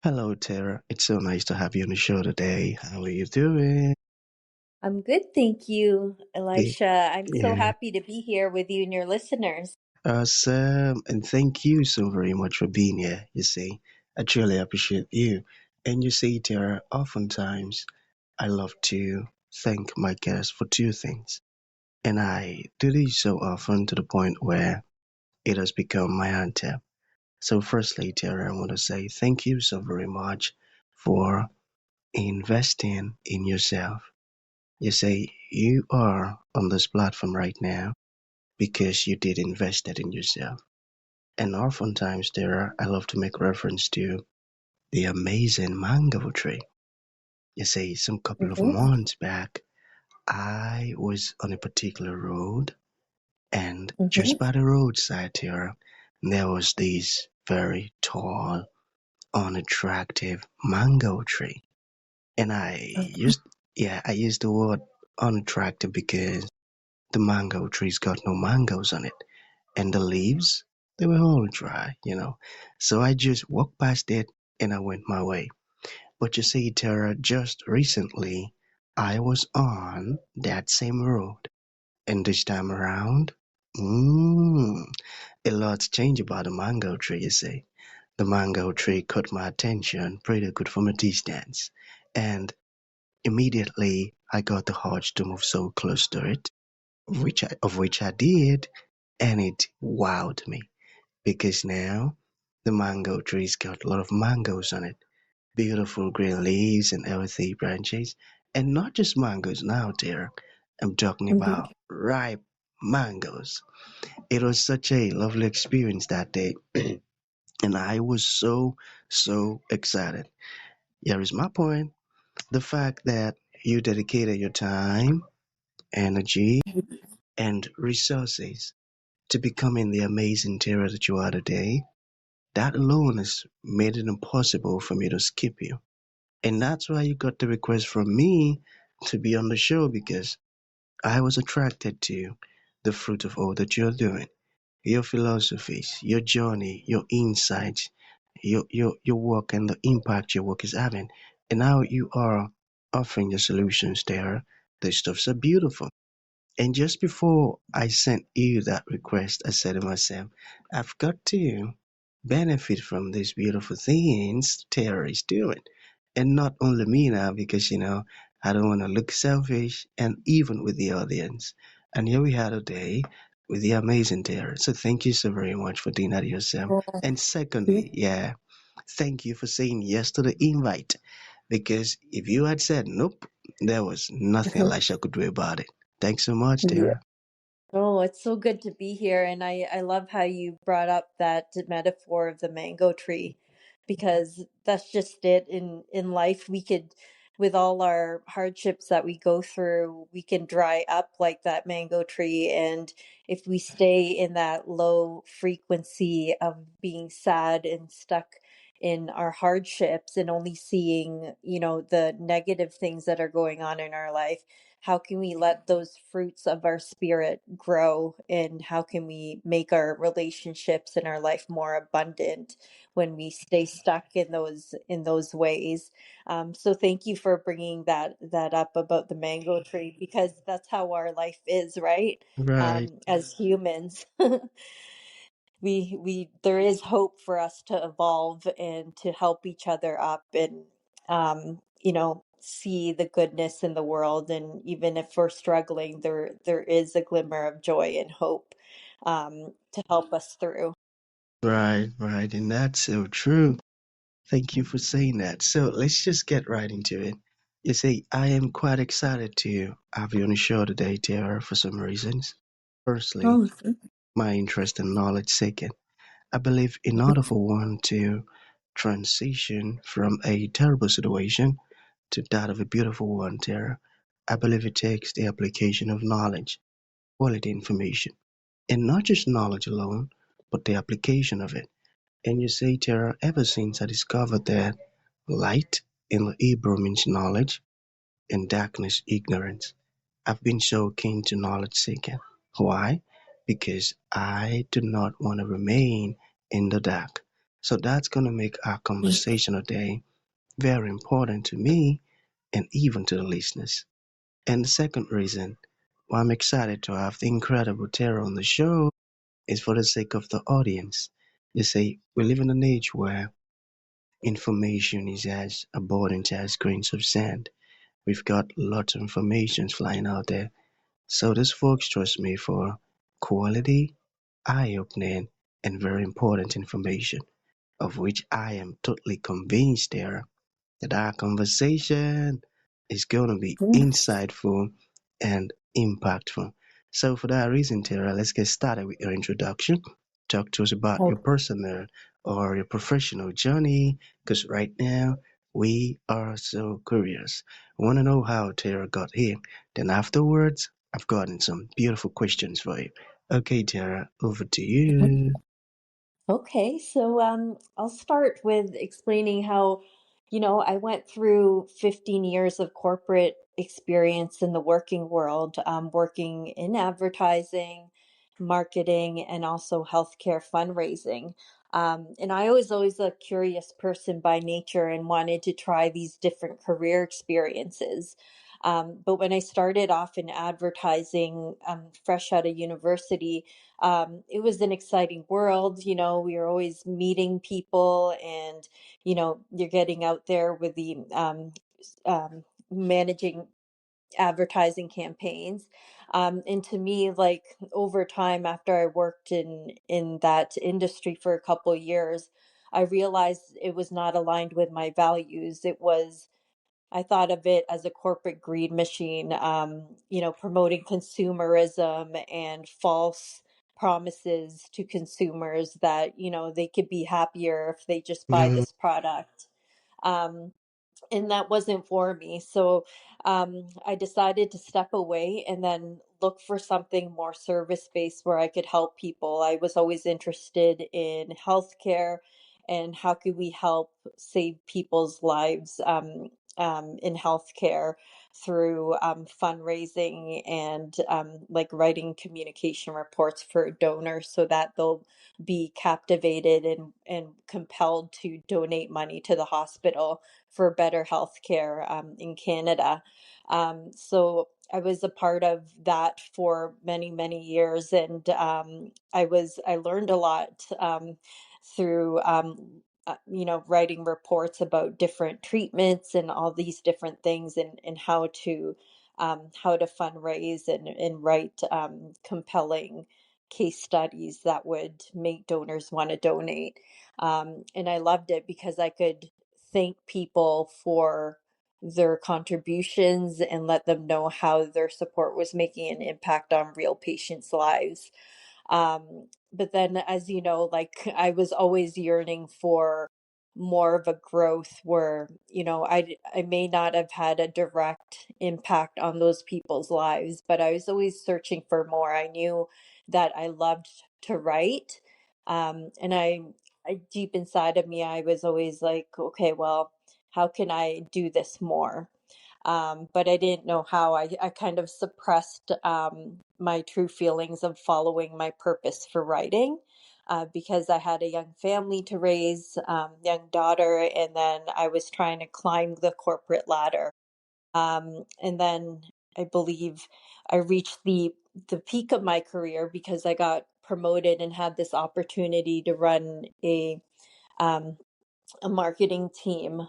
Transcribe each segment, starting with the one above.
Hello, Tara. It's so nice to have you on the show today. How are you doing? I'm good, thank you, Yeah, Elisha. I'm so yeah. happy to be here with you and your listeners. Awesome. And thank you so very much for being here. You see, I truly appreciate you. And you see, Tara, oftentimes I love to thank my guests for two things. And I do this so often to the point where it has become my anthem. So, firstly, Tara, I want to say thank you so very much for investing in yourself. You say you are on this platform right now because you did invest it in yourself. And oftentimes I love to make reference to the amazing mango tree. You say some couple of Mhm, months back, I was on a particular road, and just mhm, by the roadside here, there was this very tall, unattractive mango tree. And I used the word unattractive because the mango tree's got no mangoes on it, and the leaves, they were all dry. So I just walked past it and I went my way. But you see, Tara, just recently I was on that same road, and this time around, mm, a lot's changed about the mango tree, you see. The mango tree caught my attention pretty good from a distance, and immediately I got the urge to move so close to it, of which I did, and it wowed me because now the mango tree's got a lot of mangoes on it, beautiful green leaves and healthy branches, and not just mangoes now, dear. I'm talking mhm. about ripe mangoes. It was such a lovely experience that day, and I was so excited. Here is my point: the fact that you dedicated your time, energy, and resources to becoming the amazing Tara that you are today. That alone has made it impossible for me to skip you. And that's why you got the request from me to be on the show because I was attracted to the fruit of all that you're doing, your philosophies, your journey, your insights, your work and the impact your work is having. And how you are offering your solutions there. The stuffs are beautiful. And just before I sent you that request, I said to myself, I've got to benefit from these beautiful things Tara is doing. And not only me now, because, I don't want to look selfish and even with the audience. And here we are today with the amazing Tara. So thank you so very much for doing that yourself. Oh, And secondly, yeah, thank you for saying yes to the invite. Because if you had said nope, there was nothing Elisha could do about it. Thanks so much, yeah. Tara. Oh, it's so good to be here. And I love how you brought up that metaphor of the mango tree because that's just it in life. We could, with all our hardships that we go through, we can dry up like that mango tree. And if we stay in that low frequency of being sad and stuck in our hardships and only seeing, the negative things that are going on in our life, how can we let those fruits of our spirit grow, and how can we make our relationships and our life more abundant when we stay stuck in those ways. So thank you for bringing that up about the mango tree, because that's how our life is, right? Right, As humans, we there is hope for us to evolve and to help each other up, and see the goodness in the world. And even if we're struggling, there is a glimmer of joy and hope to help us through. right. And that's so true. Thank you for saying that. So let's just get right into it. You see, I am quite excited to have you on the show today, Tara, for some reasons. Firstly, Oh, my interest in knowledge seeking. I believe in order for one to transition from a terrible situation to that of a beautiful one, Tara, I believe it takes the application of knowledge, quality information, and not just knowledge alone, but the application of it. And you see, Tara, ever since I discovered that light in the Hebrew means knowledge and darkness ignorance, I've been so keen to knowledge seeking. Why? Because I do not want to remain in the dark. So that's going to make our conversation today very important to me and even to the listeners. And the second reason why I'm excited to have the incredible Tara on the show is for the sake of the audience. You see, we live in an age where information is as abundant as grains of sand. We've got lots of information flying out there. So these folks trust me for quality, eye-opening, and very important information, of which I am totally convinced there that our conversation is going to be insightful and impactful. So, for that reason, Tara, let's get started with your introduction. Talk to us about your personal or your professional journey, because right now we are so curious. We want to know how Tara got here. Then, afterwards, I've gotten some beautiful questions for you. Okay, Tara, over to you. Okay, so I'll start with explaining how, I went through 15 years of corporate experience in the working world, working in advertising, marketing, and also healthcare fundraising. And I was always a curious person by nature and wanted to try these different career experiences. But when I started off in advertising, fresh out of university, it was an exciting world. We were always meeting people, and you're getting out there with the managing advertising campaigns. And to me, like over time, after I worked in that industry for a couple of years, I realized it was not aligned with my values. I thought of it as a corporate greed machine, promoting consumerism and false promises to consumers that, they could be happier if they just buy Mm, this product. Um, and that wasn't for me. So I decided to step away and then look for something more service based where I could help people. I was always interested in healthcare and how could we help save people's lives in healthcare through fundraising and like writing communication reports for donors so that they'll be captivated and compelled to donate money to the hospital for better healthcare in Canada. So I was a part of that for many, many years, and I learned a lot through writing reports about different treatments and all these different things, and how to fundraise and write compelling case studies that would make donors want to donate. And I loved it because I could thank people for their contributions and let them know how their support was making an impact on real patients' lives. But then, as you know, like I was always yearning for more of a growth where, I may not have had a direct impact on those people's lives, but I was always searching for more. I knew that I loved to write. And I deep inside of me, I was always like, okay, well, how can I do this more? But I didn't know how. I kind of suppressed my true feelings of following my purpose for writing because I had a young family to raise, young daughter, and then I was trying to climb the corporate ladder. And then I believe I reached the peak of my career because I got promoted and had this opportunity to run um, a marketing team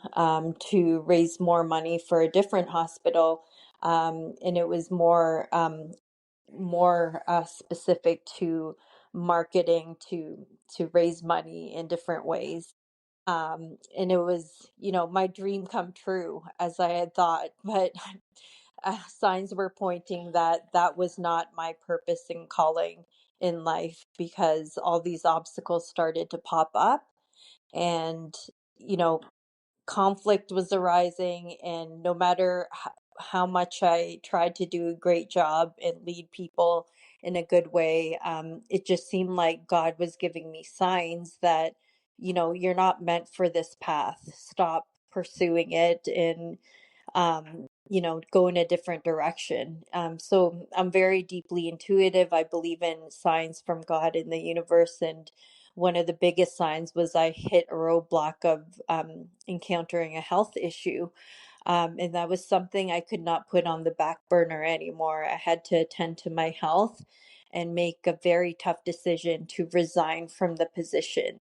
to raise more money for a different hospital, and it was more specific to marketing to raise money in different ways. And it was, my dream come true as I had thought, but signs were pointing that that was not my purpose and calling in life because all these obstacles started to pop up, and you know conflict was arising, and no matter how much I tried to do a great job and lead people in a good way, it just seemed like God was giving me signs that, you're not meant for this path. Stop pursuing it and go in a different direction. So I'm very deeply intuitive. I believe in signs from God in the universe, and one of the biggest signs was I hit a roadblock of encountering a health issue. And that was something I could not put on the back burner anymore. I had to attend to my health and make a very tough decision to resign from the position.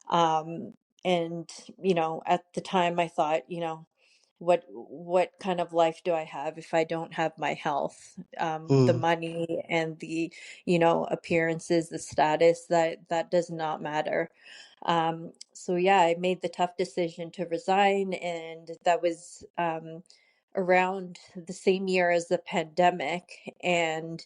Um, and at the time I thought, what kind of life do I have if I don't have my health? The Mm, money and the, appearances, the status, that does not matter. So yeah, I made the tough decision to resign, and that was around the same year as the pandemic, and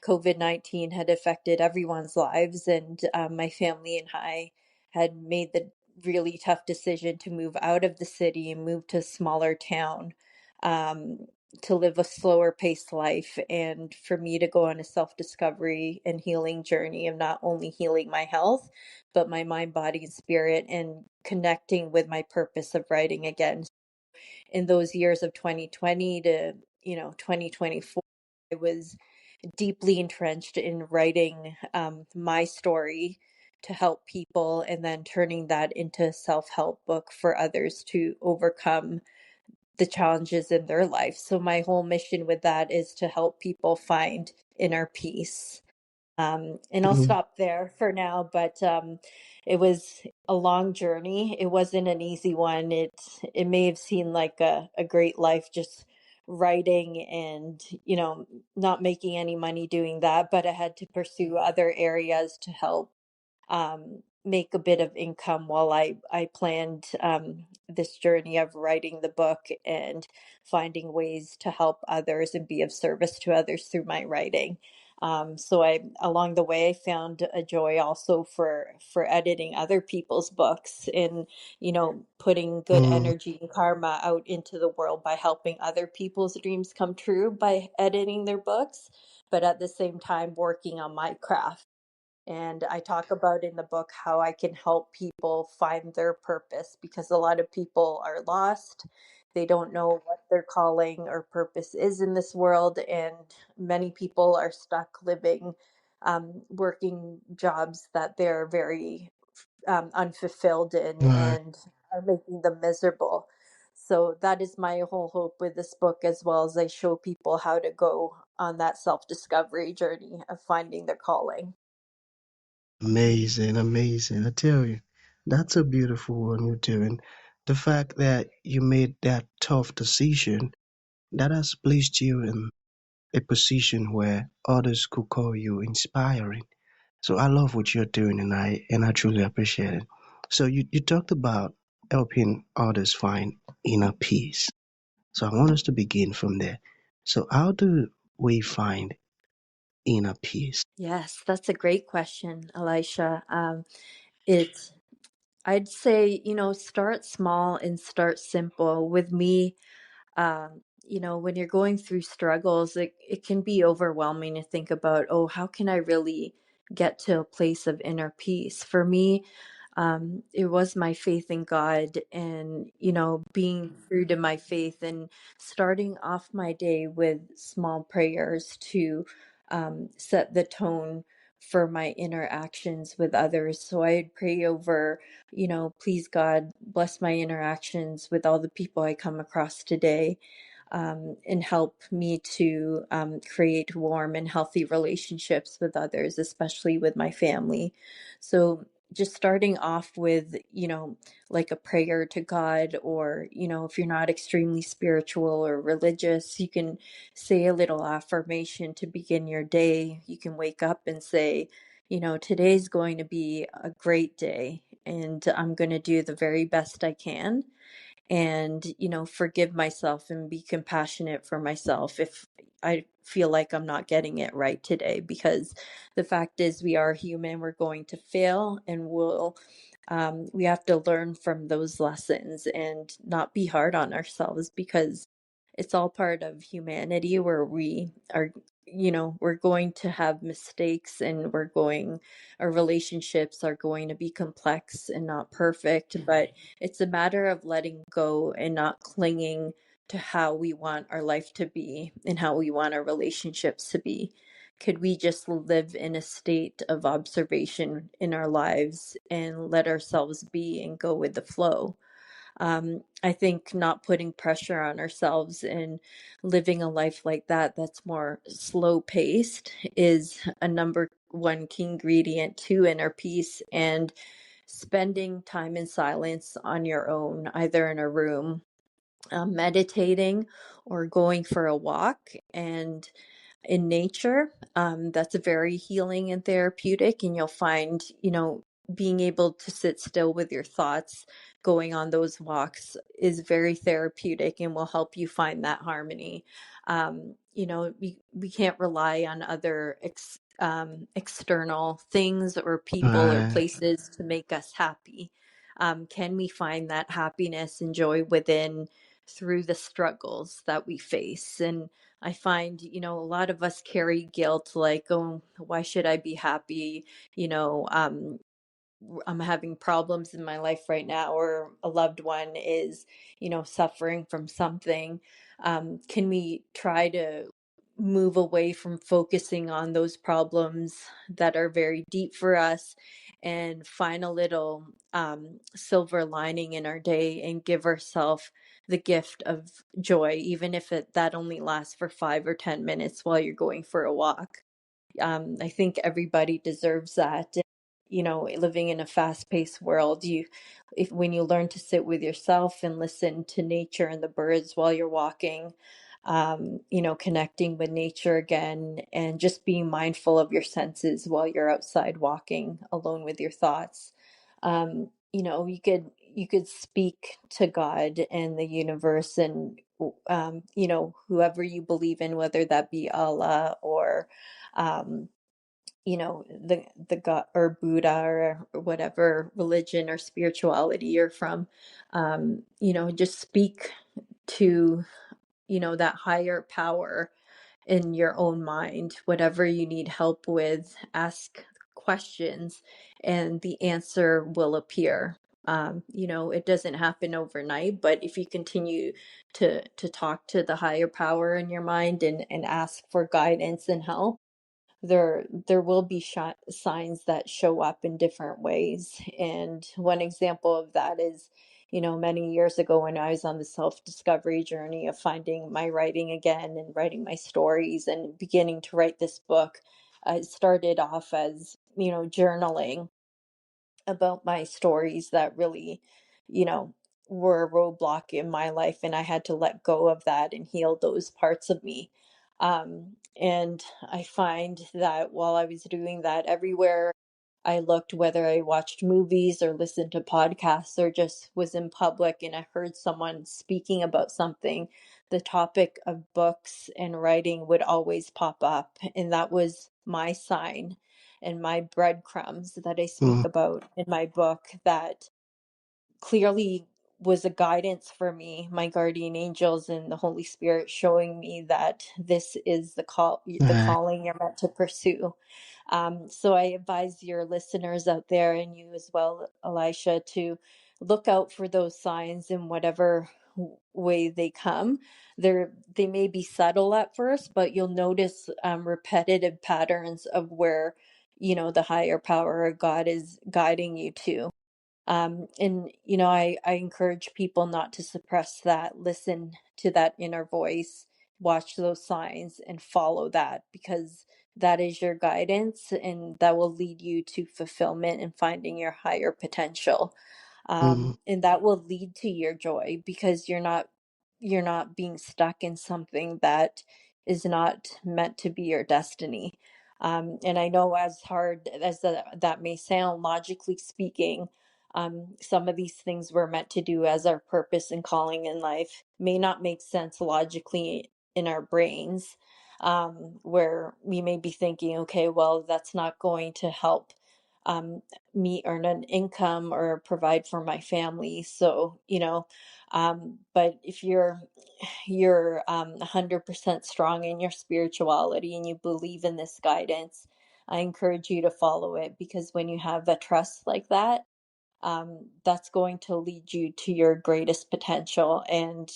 COVID-19 had affected everyone's lives, and my family and I had made the really tough decision to move out of the city and move to a smaller town, um, to live a slower paced life, and for me to go on a self discovery and healing journey of not only healing my health, but my mind, body, and spirit, and connecting with my purpose of writing again. In those years of 2020 to 2024, I was deeply entrenched in writing my story to help people, and then turning that into a self-help book for others to overcome the challenges in their life. So my whole mission with that is to help people find inner peace. And I'll mm, stop there for now, but it was a long journey. It wasn't an easy one. It may have seemed like a great life just writing and, not making any money doing that, but I had to pursue other areas to help make a bit of income while I planned this journey of writing the book and finding ways to help others and be of service to others through my writing. So I, along the way, I found a joy also for editing other people's books, and putting good mm. energy and karma out into the world by helping other people's dreams come true by editing their books, but at the same time working on my craft. And I talk about in the book how I can help people find their purpose, because a lot of people are lost. They don't know what their calling or purpose is in this world. And many people are stuck living, working jobs that they're very unfulfilled in, Right. and are making them miserable. So that is my whole hope with this book, as well as I show people how to go on that self discovery journey of finding their calling. Amazing, amazing. I tell you, that's a beautiful one you're doing. The fact that you made that tough decision, that has placed you in a position where others could call you inspiring. So I love what you're doing, and I truly appreciate it. So you talked about helping others find inner peace. So I want us to begin from there. So how do we find inner peace? Yes, that's a great question, Elisha. It's, I'd say, start small and start simple. With me, when you're going through struggles, it can be overwhelming to think about, oh, how can I really get to a place of inner peace? For me, it was my faith in God, and, being true to my faith and starting off my day with small prayers to set the tone for my interactions with others. So I'd pray over, please God, bless my interactions with all the people I come across today, and help me to create warm and healthy relationships with others, especially with my family. So just starting off with, like a prayer to God, or, if you're not extremely spiritual or religious, you can say a little affirmation to begin your day. You can wake up and say, today's going to be a great day, and I'm going to do the very best I can, and forgive myself and be compassionate for myself if I feel like I'm not getting it right today, because the fact is we are human, we're going to fail, and we have to learn from those lessons and not be hard on ourselves, because it's all part of humanity, where we are, we're going to have mistakes, and our relationships are going to be complex and not perfect, but it's a matter of letting go and not clinging to how we want our life to be and how we want our relationships to be. could we just live in a state of observation in our lives and let ourselves be and go with the flow? I think not putting pressure on ourselves and living a life like that, that's more slow paced, is a number one key ingredient to inner peace. And spending time in silence on your own, either in a room, meditating, or going for a walk and in nature, that's very healing and therapeutic. And you'll find, being able to sit still with your thoughts going on those walks is very therapeutic and will help you find that harmony. We can't rely on other external things or people or Right. places to make us happy. Can we find that happiness and joy within through the struggles that we face? And I find, a lot of us carry guilt, like, oh, why should I be happy? You know, um, I'm having problems in my life right now, or a loved one is, suffering from something. Can we try to move away from focusing on those problems that are very deep for us and find a little silver lining in our day and give ourselves the gift of joy, even if that only lasts for 5 or 10 minutes while you're going for a walk? I think everybody deserves that. Living in a fast-paced world, if when you learn to sit with yourself and listen to nature and the birds while you're walking, connecting with nature again, and just being mindful of your senses while you're outside walking alone with your thoughts. You could speak to God and the universe and whoever you believe in, whether that be Allah or um, the God or Buddha or whatever religion or spirituality you're from. Just speak to that higher power in your own mind. Whatever you need help with, ask questions and the answer will appear. It doesn't happen overnight, but if you continue to talk to the higher power in your mind and ask for guidance and help, there will be signs that show up in different ways. And one example of that is, many years ago when I was on the self-discovery journey of finding my writing again and writing my stories and beginning to write this book. I started off as, journaling about my stories that really, you know, were a roadblock in my life, and I had to let go of that and heal those parts of me. And I find that while I was doing that, everywhere I looked, whether I watched movies or listened to podcasts or just was in public and I heard someone speaking about something, the topic of books and writing would always pop up. And that was my sign and my breadcrumbs that I speak Mm, about in my book that clearly was a guidance for me, my guardian angels and the Holy Spirit showing me that this is the right. calling you're meant to pursue. So I advise your listeners out there and you as well, Elisha, to look out for those signs in whatever way they come. They may be subtle at first, but you'll notice repetitive patterns of where the higher power of God is guiding you to. And I encourage people not to suppress that. Listen to that inner voice, watch those signs, and follow that, because that is your guidance and that will lead you to fulfillment and finding your higher potential. Mm, And that will lead to your joy, because you're not being stuck in something that is not meant to be your destiny. And I know, as hard as that may sound, logically speaking, some of these things we're meant to do as our purpose and calling in life may not make sense logically in our brains, where we may be thinking, okay, well, that's not going to help um, me earn an income or provide for my family. So, but if you're 100% strong in your spirituality and you believe in this guidance, I encourage you to follow it, because when you have a trust like that, that's going to lead you to your greatest potential. And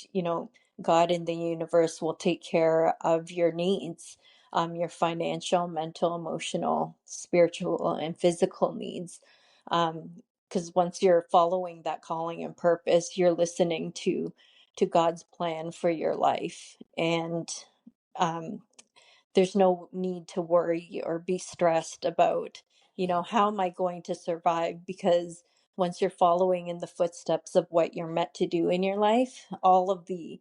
God in the universe will take care of your needs. your financial, mental, emotional, spiritual, and physical needs. Because once you're following that calling and purpose, you're listening to God's plan for your life, and um, there's no need to worry or be stressed about, how am I going to survive? Because once you're following in the footsteps of what you're meant to do in your life, all of the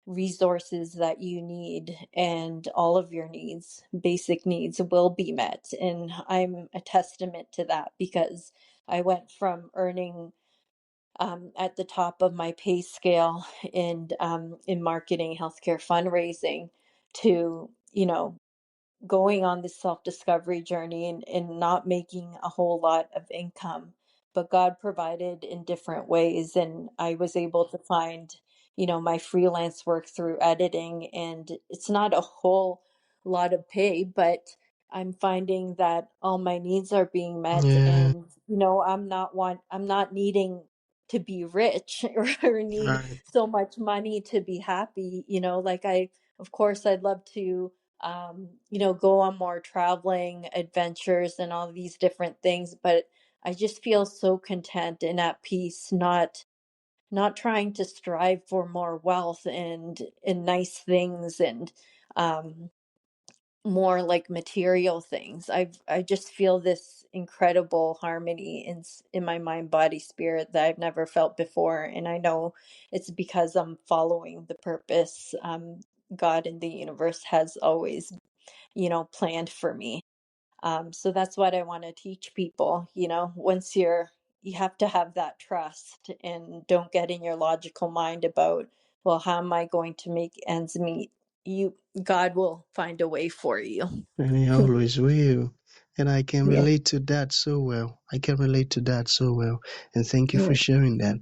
resources that you need and all of your needs, basic needs, will be met. And I'm a testament to that because I went from earning at the top of my pay scale in marketing, healthcare, fundraising to, going on this self-discovery journey and not making a whole lot of income, but God provided in different ways, and I was able to find, my freelance work through editing, and it's not a whole lot of pay, but I'm finding that all my needs are being met, Yeah, and I'm not needing to be rich or need right. so much money to be happy, like of course I'd love to go on more traveling adventures and all these different things. But I just feel so content and at peace, not trying to strive for more wealth and nice things and um, more like material things. I just feel this incredible harmony in my mind, body, spirit that I've never felt before, and I know it's because I'm following the purpose God in the universe has always planned for me. So that's what I want to teach people. Once you have to have that trust and don't get in your logical mind about, well, how am I going to make ends meet? God will find a way for you. And he always will. And I can Yeah. relate to that so well. I can relate to that so well. And thank you for Yeah. sharing that.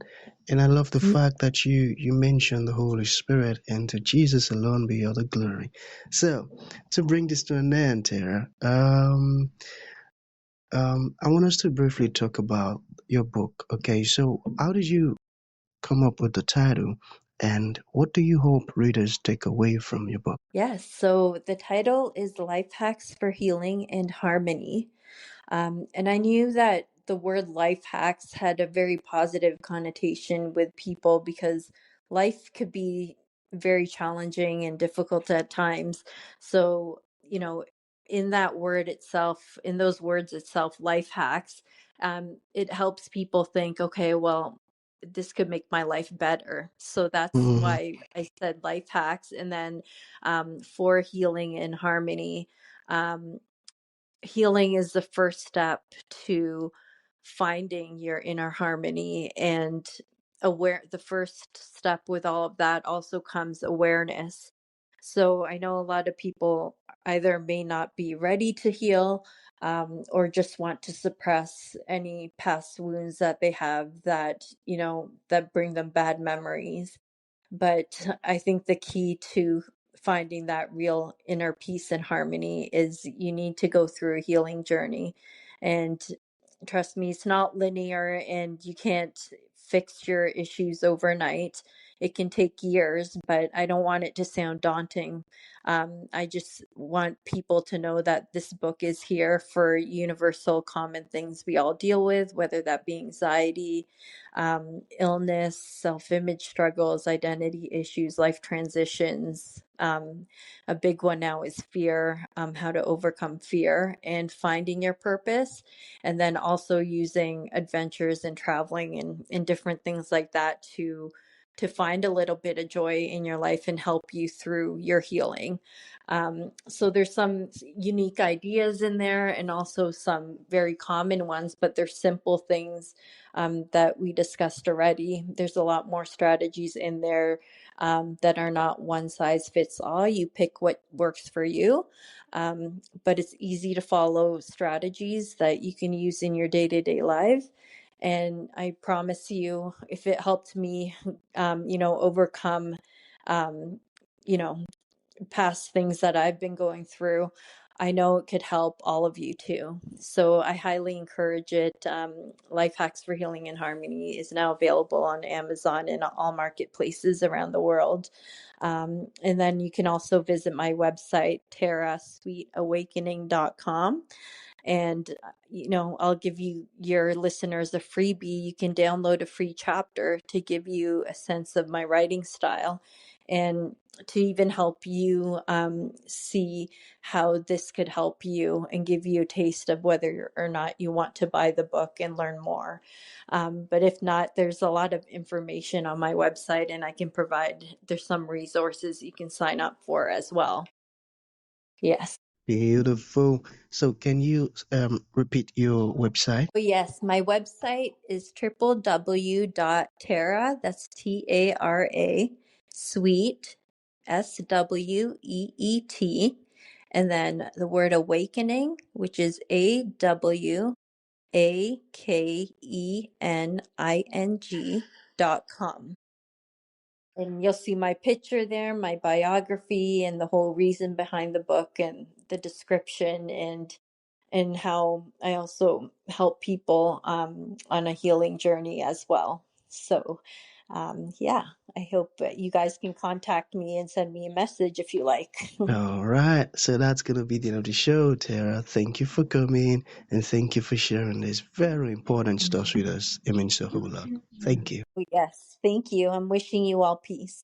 And I love the fact that you mentioned the Holy Spirit, and to Jesus alone be all the glory. So, to bring this to an end, Tara, I want us to briefly talk about your book. Okay, so how did you come up with the title, and what do you hope readers take away from your book? Yes. So the title is Life Hacks for Healing and Harmony. And I knew that the word life hacks had a very positive connotation with people because life could be very challenging and difficult at times. So, in that word itself, in those words itself, life hacks, it helps people think, okay, well, this could make my life better. So that's Mhm. why I said life hacks. And then for healing and harmony. Um, Healing is the first step to finding your inner harmony, and the first step with all of that also comes awareness. So I know a lot of people either may not be ready to heal, or just want to suppress any past wounds that they have that that bring them bad memories. But I think the key to finding that real inner peace and harmony is you need to go through a healing journey. And trust me, it's not linear and you can't fix your issues overnight. It can take years, but I don't want it to sound daunting. I just want people to know that this book is here for universal common things we all deal with, whether that be anxiety, illness, self image struggles, identity issues, life transitions. A big one now is fear, how to overcome fear and finding your purpose. And then also using adventures and traveling and different things like that to find a little bit of joy in your life and help you through your healing. So there's some unique ideas in there and also some very common ones, but they're simple things that we discussed already. There's a lot more strategies in there that are not one size fits all. You pick what works for you, but it's easy to follow strategies that you can use in your day to day life. And I promise you, if it helped me, overcome, um, you know, past things that I've been going through, I know it could help all of you too. So I highly encourage it. Life Hacks for Healing and Harmony is now available on Amazon and all marketplaces around the world. And then you can also visit my website, terrasweetawakening.com. And I'll give you your listeners a freebie. You can download a free chapter to give you a sense of my writing style, and to even help you see how this could help you and give you a taste of whether or not you want to buy the book and learn more. But if not, there's a lot of information on my website, and I can provide, there's some resources you can sign up for as well. Yes. Beautiful. So can you repeat your website? Oh, yes, my website is www.tara, that's Tara, sweet, SWEET, and then the word awakening, which is AWAKENING.com. And you'll see my picture there, my biography, and the whole reason behind the book and the description, and how I also help people on a healing journey as well. So, yeah, I hope that you guys can contact me and send me a message if you like. All right. So that's going to be the end of the show, Tara. Thank you for coming and thank you for sharing this very important stuff with us. It means a whole lot. Thank you. Yes, thank you. I'm wishing you all peace.